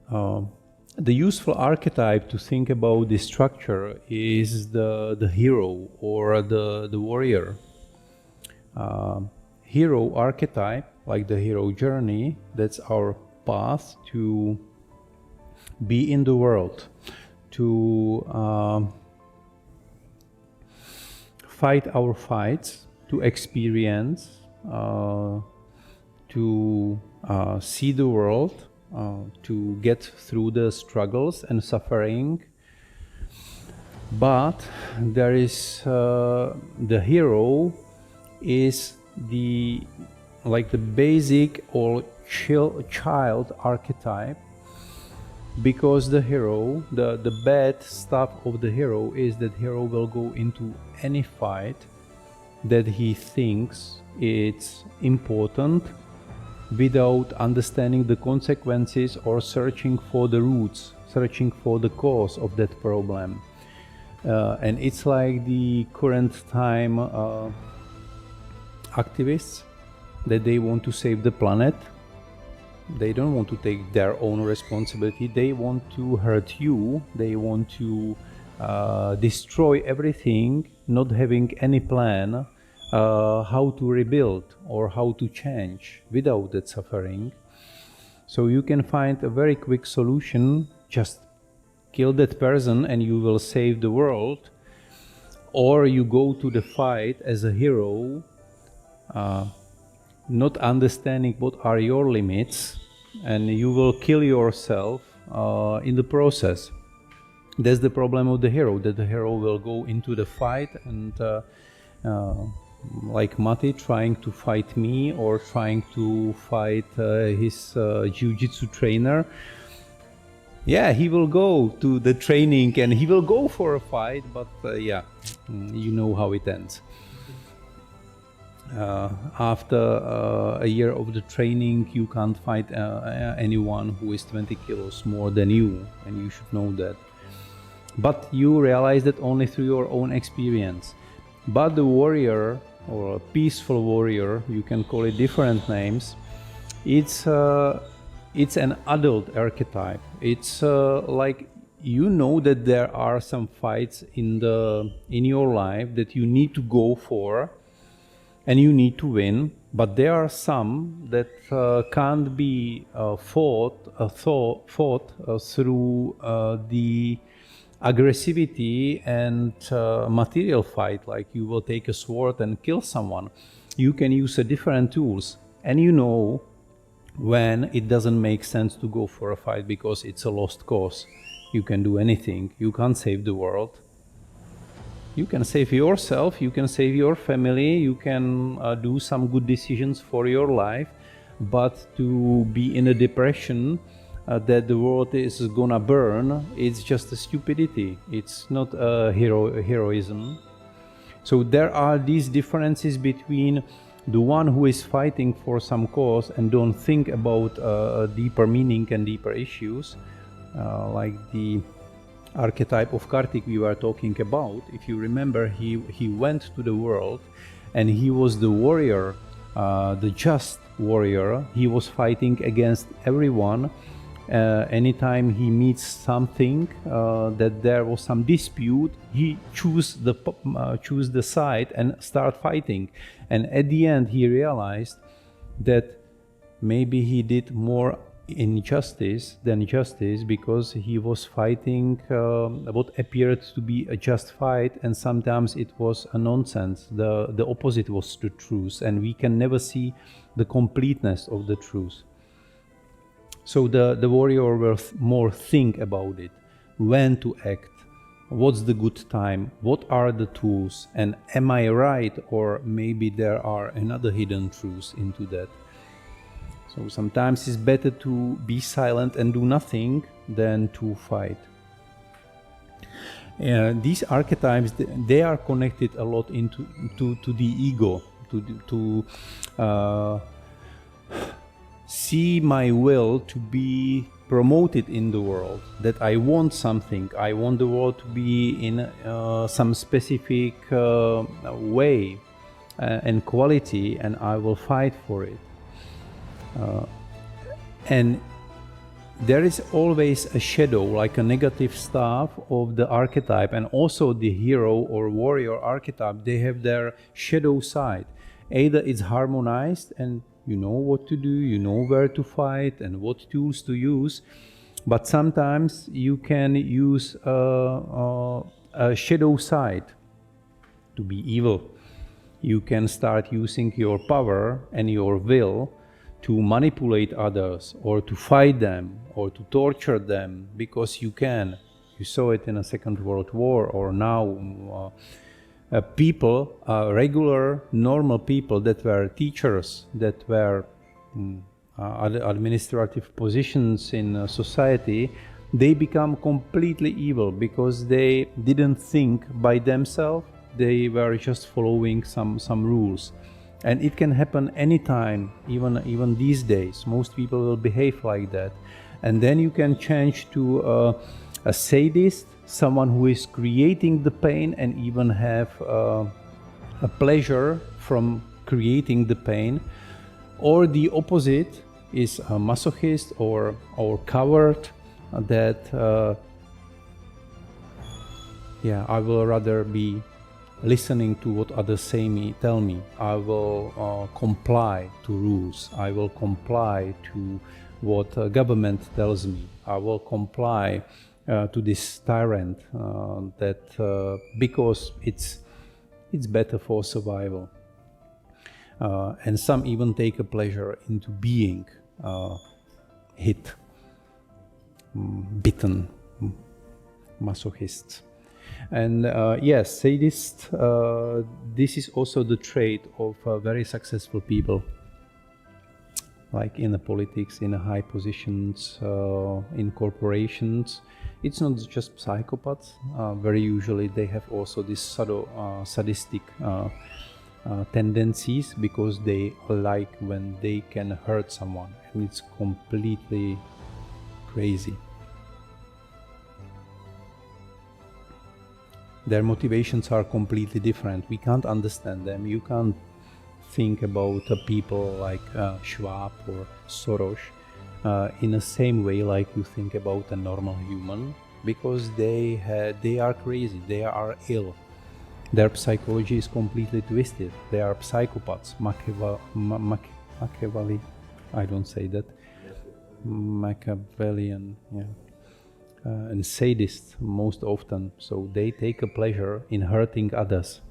The useful archetype to think about this structure is the hero or the warrior. Hero archetype, like the hero journey, that's our path to be in the world, to fight our fights, to experience, to see the world, to get through the struggles and suffering. But there is the hero is the basic or child archetype, because the hero, the bad stuff of the hero is that hero will go into any fight that he thinks it's important without understanding the consequences or searching for the roots, searching for the cause of that problem. And it's like the current time activists, that they want to save the planet. They don't want to take their own responsibility. They want to hurt you. They want to destroy everything, not having any plan how to rebuild or how to change without that suffering. So you can find a very quick solution: just kill that person and you will save the world. Or you go to the fight as a hero, not understanding what are your limits, and you will kill yourself in the process. That's the problem of the hero, that the hero will go into the fight and like Mati trying to fight me or trying to fight his jiu-jitsu trainer. Yeah, he will go to the training and he will go for a fight, but yeah, you know how it ends. After a year of the training, you can't fight anyone who is 20 kilos more than you, and you should know that. But you realize that only through your own experience. But the warrior, or a peaceful warrior, you can call it different names, it's an adult archetype. It's like, you know that there are some fights in your life that you need to go for and you need to win, but there are some that can't be fought through the aggressivity and material fight, like you will take a sword and kill someone. You can use different tools, and you know when it doesn't make sense to go for a fight because it's a lost cause. You can do anything. You can't save the world. You can save yourself, you can save your family, you can do some good decisions for your life, but to be in a depression that the world is gonna burn, it's just a stupidity. It's not a heroism. So there are these differences between the one who is fighting for some cause and don't think about a deeper meaning and deeper issues, like the archetype of Kartik we were talking about. If you remember, he went to the world and he was the warrior, the just warrior. He was fighting against everyone. Anytime he meets something that there was some dispute, he choose the side and start fighting. And at the end he realized that maybe he did more injustice than justice, because he was fighting what appeared to be a just fight, and sometimes it was a nonsense. The opposite was the truth, and we can never see the completeness of the truth. So the warrior will more think about it, when to act, what's the good time, what are the tools, and am I right, or maybe there are another hidden truths into that. So sometimes it's better to be silent and do nothing than to fight. These archetypes, they are connected a lot to the ego, to see my will to be promoted in the world, that I want something, I want the world to be in some specific way and quality, and I will fight for it. And there is always a shadow, like a negative stuff of the archetype, and also the hero or warrior archetype, they have their shadow side. Either it's harmonized and you know what to do, you know where to fight and what tools to use, but sometimes you can use a shadow side to be evil. You can start using your power and your will to manipulate others or to fight them or to torture them because you can. You saw it in the Second World War, or now people, regular, normal people that were teachers, that were administrative positions in society, they become completely evil because they didn't think by themselves. They were just following some rules. And it can happen anytime, even these days. Most people will behave like that. And then you can change to a sadist, someone who is creating the pain and even have a pleasure from creating the pain. Or the opposite is a masochist or coward that, I will rather be listening to what others tell me. I will comply to rules. I will comply to what government tells me. I will comply to this tyrant because it's better for survival. And some even take a pleasure into being hit, bitten, masochists. And yes, sadist, this is also the trait of very successful people, like in the politics, in the high positions, in corporations. It's not just psychopaths. Very usually they have also these sadistic tendencies, because they like when they can hurt someone, and it's completely crazy. Their motivations are completely different. We can't understand them. You can't think about people like Schwab or Soros in the same way like you think about a normal human, because they are crazy, they are ill. Their psychology is completely twisted. They are psychopaths, Machiavelli, I don't say that, Machiavellian, and sadists most often. So they take a pleasure in hurting others.